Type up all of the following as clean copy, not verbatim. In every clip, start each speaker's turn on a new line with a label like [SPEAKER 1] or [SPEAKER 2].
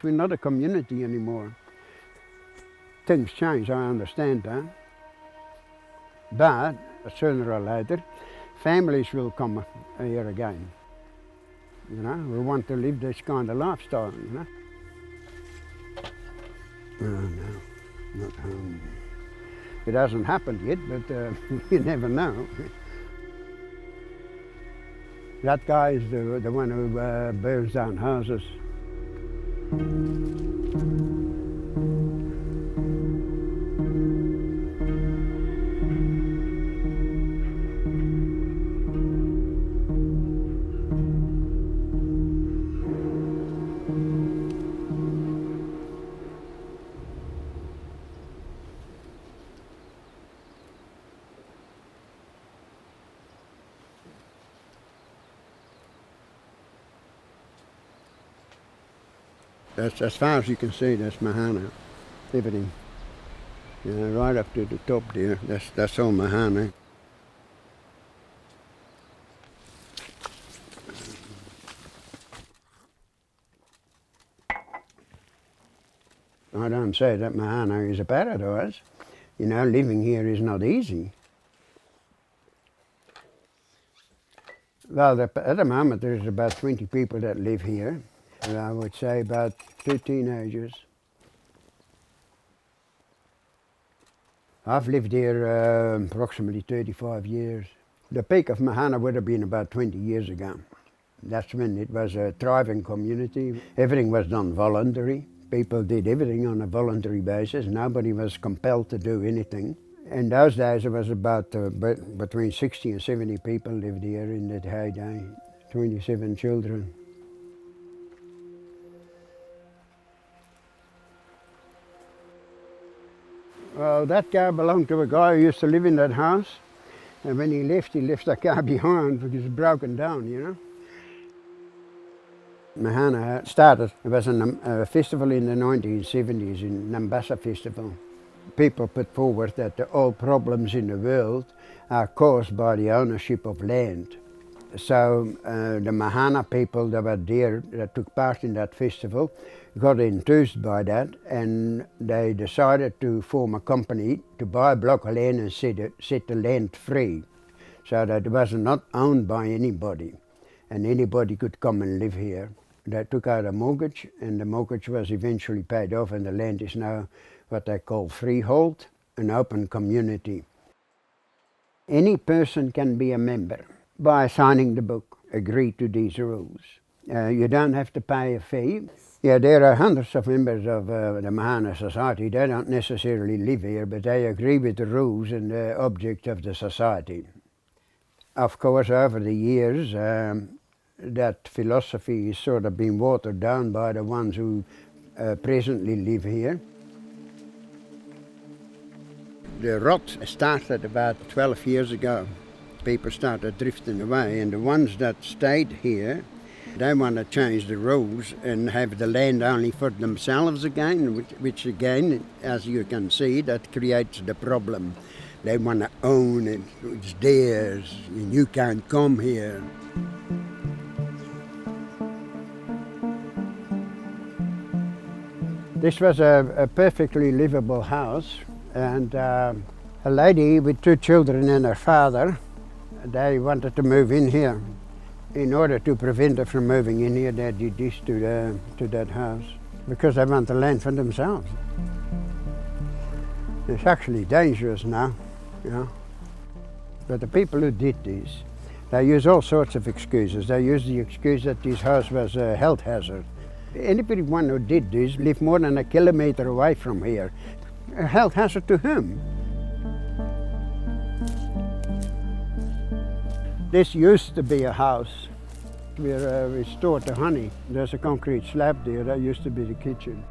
[SPEAKER 1] We're not a community anymore. Things change, I understand that. But sooner or later, families will come here again. You know, we want to live this kind of lifestyle, you know. Oh, no, not home. It hasn't happened yet, but you never know. That guy is the one who burns down houses. That's as far as you can see. That's Mahana, everything. You know, right up to the top there. That's all Mahana. I don't say that Mahana is a paradise. You know, living here is not easy. Well, at the moment there's about 20 people that live here. And I would say about 2 teenagers. I've lived here approximately 35 years. The peak of Mahana would have been about 20 years ago. That's when it was a thriving community. Everything was done voluntary. People did everything on a voluntary basis. Nobody was compelled to do anything. In those days it was about between 60 and 70 people lived here in that heyday. 27 children. Well, that car belonged to a guy who used to live in that house. And when he left that car behind because it was broken down, you know. Mahana started, it was a festival in the 1970s, in Nambassa Festival. People put forward that the all problems in the world are caused by the ownership of land. So the Mahana people that were there, that took part in that festival, got enthused by that, and they decided to form a company to buy a block of land and set the land free, so that it was not owned by anybody, and anybody could come and live here. They took out a mortgage, and the mortgage was eventually paid off, and the land is now what they call freehold, an open community. Any person can be a member by signing the book, agree to these rules. You don't have to pay a fee. Yeah, there are hundreds of members of the Mahana society. They don't necessarily live here, but they agree with the rules and the object of the society. Of course, over the years, that philosophy is sort of been watered down by the ones who presently live here. The rot started about 12 years ago. People started drifting away, and the ones that stayed here, they want to change the rules and have the land only for themselves again, which again, as you can see, that creates the problem. They want to own it, it's theirs, and you can't come here. This was a perfectly livable house, and a lady with 2 children and her father, they wanted to move in here. In order to prevent her from moving in here, they did this to that house, because they want the land for themselves. It's actually dangerous now, you know. But the people who did this, they use all sorts of excuses. They use the excuse that this house was a health hazard. Anyone who did this lived more than a kilometre away from here. A health hazard to whom? This used to be a house where we stored the honey. There's a concrete slab there. That used to be the kitchen.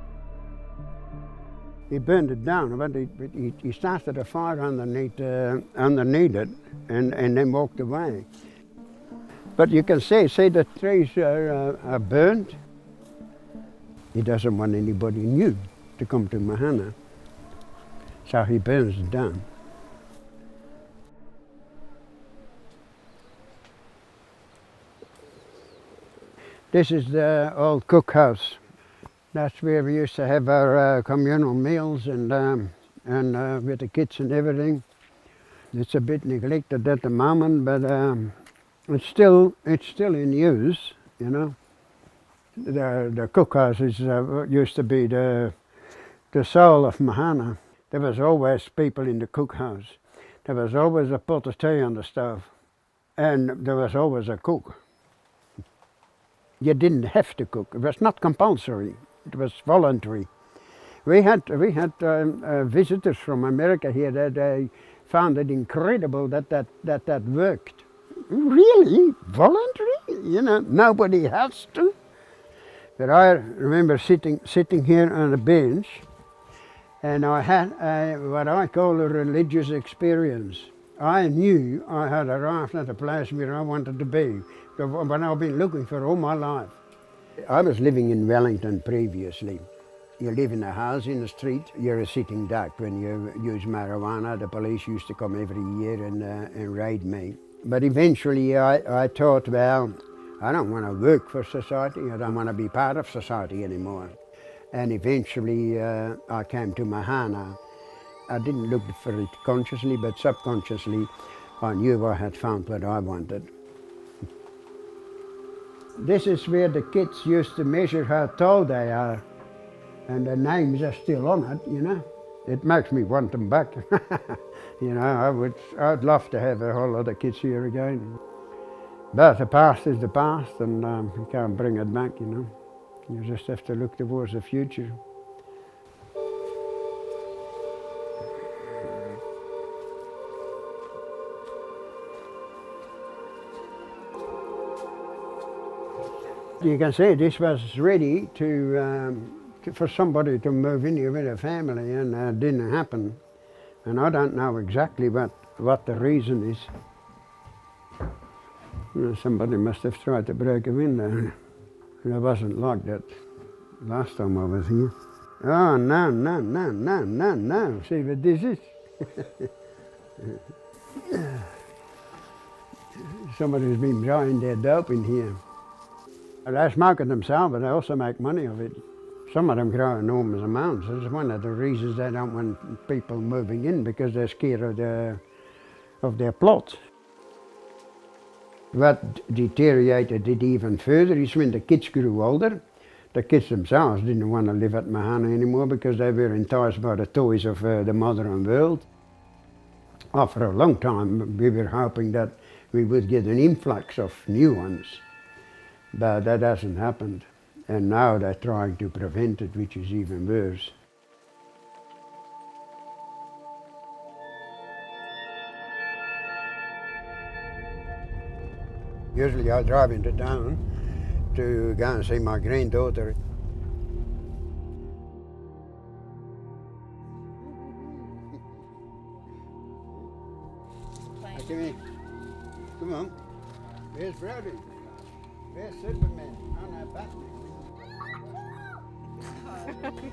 [SPEAKER 1] He burned it down, but he started a fire underneath it and then walked away. But you can see the trees are burned. He doesn't want anybody new to come to Mahana, so he burns it down. This is the old cookhouse. That's where we used to have our communal meals and with the kids and everything. It's a bit neglected at the moment, but it's still in use, you know. The cookhouses used to be the soul of Mahana. There was always people in the cookhouse. There was always a pot of tea on the stove, and there was always a cook. You didn't have to cook. It was not compulsory. It was voluntary. We had visitors from America here that they found it incredible that worked. Really? Voluntary? You know, nobody has to. But I remember sitting here on a bench, and I had what I call a religious experience. I knew I had arrived at a place where I wanted to be, what I've been looking for all my life. I was living in Wellington previously. You live in a house in the street, you're a sitting duck. When you use marijuana, the police used to come every year and raid me. But eventually I thought, well, I don't want to work for society, I don't want to be part of society anymore. And eventually I came to Mahana. I didn't look for it consciously, but subconsciously I knew I had found what I wanted. This is where the kids used to measure how tall they are, and the names are still on it, you know. It makes me want them back. You know, I'd love to have a whole lot of kids here again. But the past is the past, and you can't bring it back, you know. You just have to look towards the future. You can say this was ready for somebody to move in here with a family, and it didn't happen. And I don't know exactly what the reason is. You know, somebody must have tried to break a window. And it wasn't like that last time I was here. Oh, no. See what this is? Somebody's been drying their dope in here. They smoke it themselves, but they also make money of it. Some of them grow enormous amounts. That's one of the reasons they don't want people moving in, because they're scared of their plots. What deteriorated it even further is when the kids grew older. The kids themselves didn't want to live at Mahana anymore because they were enticed by the toys of the modern world. After a long time we were hoping that we would get an influx of new ones. But that hasn't happened, and now they're trying to prevent it, which is even worse. Usually I drive into town to go and see my granddaughter. Come here. Come on. Where's Brody? Where's Superman? Oh no,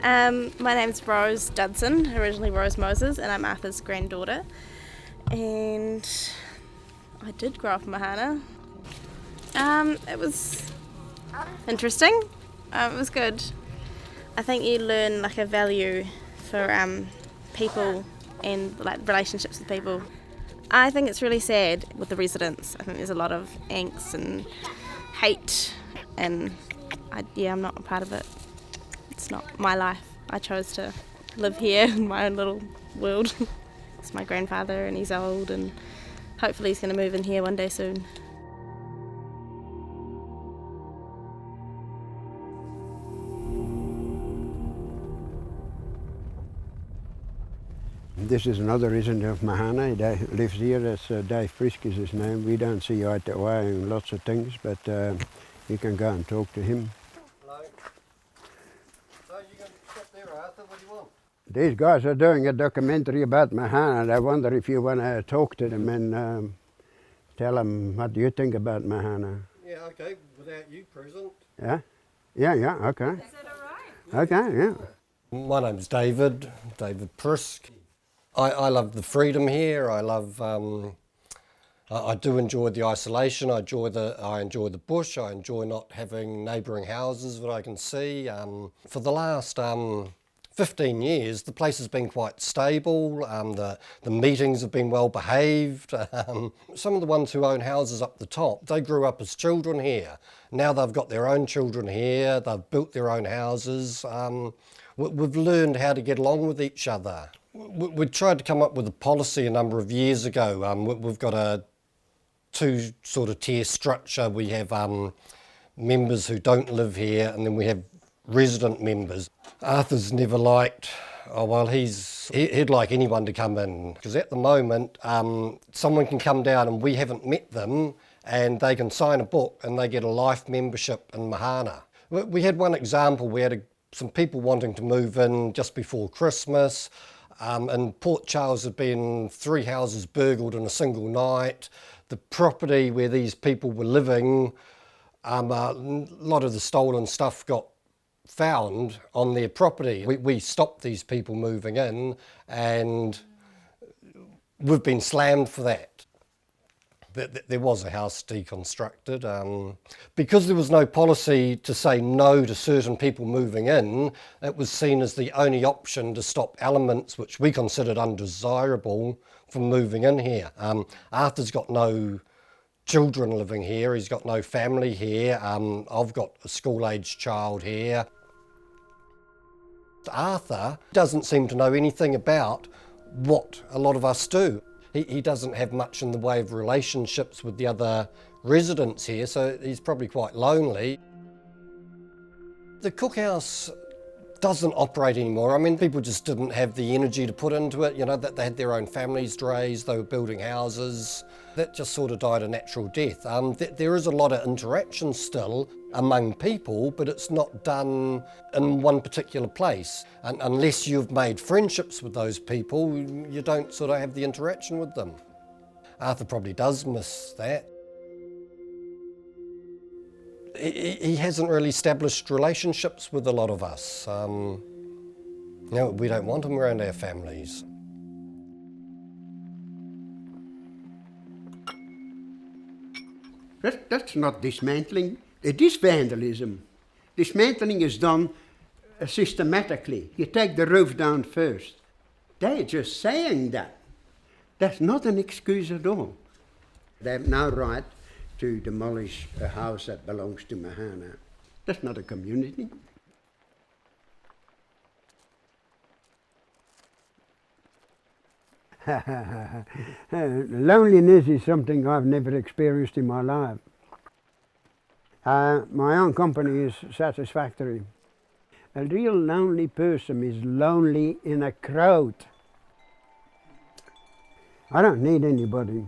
[SPEAKER 1] Batman.
[SPEAKER 2] My name's Rose Judson, originally Rose Moses, and I'm Arthur's granddaughter. And I did grow up in Mahana. It was interesting. It was good. I think you learn like a value for people and like relationships with people. I think it's really sad with the residents. I think there's a lot of angst and hate, and I'm not a part of it. It's not my life. I chose to live here in my own little world. It's my grandfather, and he's old, and hopefully he's going to move in here one day soon.
[SPEAKER 1] This is another resident of Mahana. He lives here. That's Dave Frisk is his name. We don't see eye to eye on lots of things, but you can go and talk to him.
[SPEAKER 3] Hello. So you're going to stop there, Arthur? What do you want?
[SPEAKER 1] These guys are doing a documentary about Mahana. I wonder if you want to talk to them and tell them what do you think about Mahana.
[SPEAKER 3] Yeah, okay, without you present.
[SPEAKER 1] Yeah? Yeah, okay.
[SPEAKER 4] Is that all right?
[SPEAKER 1] Okay, yeah.
[SPEAKER 3] My name's David Prisk. I love the freedom here. I love I do enjoy the isolation. I enjoy the bush. I enjoy not having neighbouring houses that I can see. For the last 15 years, the place has been quite stable. The meetings have been well behaved. Some of the ones who own houses up the top, they grew up as children here. Now they've got their own children here. They've built their own houses. We've learned how to get along with each other. We tried to come up with a policy a number of years ago. We've got a two sort of tier structure. We have members who don't live here, and then we have resident members. Arthur's never liked, he'd like anyone to come in, because at the moment someone can come down and we haven't met them, and they can sign a book and they get a life membership in Mahana. We had one example. We had some people wanting to move in just before Christmas. In Port Charles had been 3 houses burgled in a single night. The property where these people were living, a lot of the stolen stuff got found on their property. We stopped these people moving in, and we've been slammed for that. There was a house deconstructed. Because there was no policy to say no to certain people moving in, it was seen as the only option to stop elements which we considered undesirable from moving in here. Arthur's got no children living here, he's got no family here, I've got a school-aged child here. Arthur doesn't seem to know anything about what a lot of us do. He doesn't have much in the way of relationships with the other residents here, so he's probably quite lonely. The cookhouse doesn't operate anymore. I mean, people just didn't have the energy to put into it, you know, that they had their own families to raise, they were building houses. That just sort of died a natural death. There is a lot of interaction still among people, but it's not done in one particular place. And unless you've made friendships with those people, you don't sort of have the interaction with them. Arthur probably does miss that. He hasn't really established relationships with a lot of us. You know, we don't want him around our families.
[SPEAKER 1] That's not dismantling, it is vandalism. Dismantling is done systematically. You take the roof down first. They're just saying that. That's not an excuse at all. They have no right to demolish a house that belongs to Mahana. That's not a community. Loneliness is something I've never experienced in my life. My own company is satisfactory. A real lonely person is lonely in a crowd. I don't need anybody.